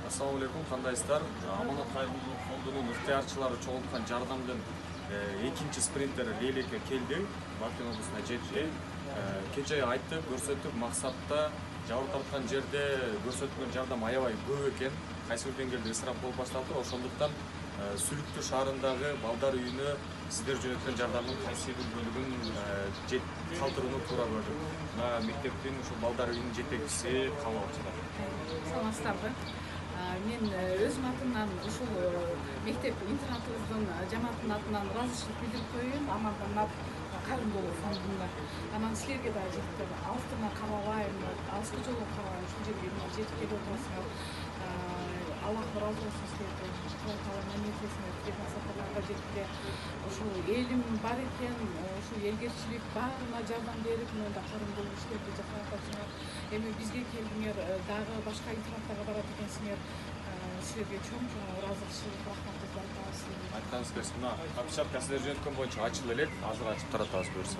Assalamu alaikum, кандайсыздар? Аманат кайрымдуулук фондунун ыктыярчылары чогулткан жардамдын экинчи спринтери Лейлекке келди, Бакин облусуна жетти. Кече айттык, көрсөттүк, максатта жабыр тарткан жерде көрсөтүлгөн жардам аябай көп экен. Кайсы бир деңгээлде ысырап болуп башталды. Ошондуктан Сүлүктүү шаарындагы балдар үйүнө сиздер жөнөткөн жардамдын кайсы бир бөлүгүн калтырууну туура көрдүк. Мына мектептин ушул балдар үйүнүн жетекчиси кабыл. Саламатсыздарбы? Мен өзүм атымдан ушул мектеп интернатыбыздын жамааттын атынан ыраазычылык билдирип коеюн. Аманат кайрымдуулук фондунда. Анан силерге да жетип алтына кабабайм, алыскы жолго кабабайм, ушул жерге жетип келип отурасыңар. Аллах разы болсун силерден. Максаттарга жеткиле. Ушул элим бар экен, ушул элгерчилик баарына жардам берип, мындай карымдуулук иштерди жасап эми бизге келдиңер, дагы башка интернаттарга барат экенсиңер. Силерге чоң ыраазычылык, рахматыбызды айтабыз. Айтканыңыз келсин. Мына распечатка сиздер жөнөткөн боюнча ачылып элек, азыр ачып таратабыз буюрса.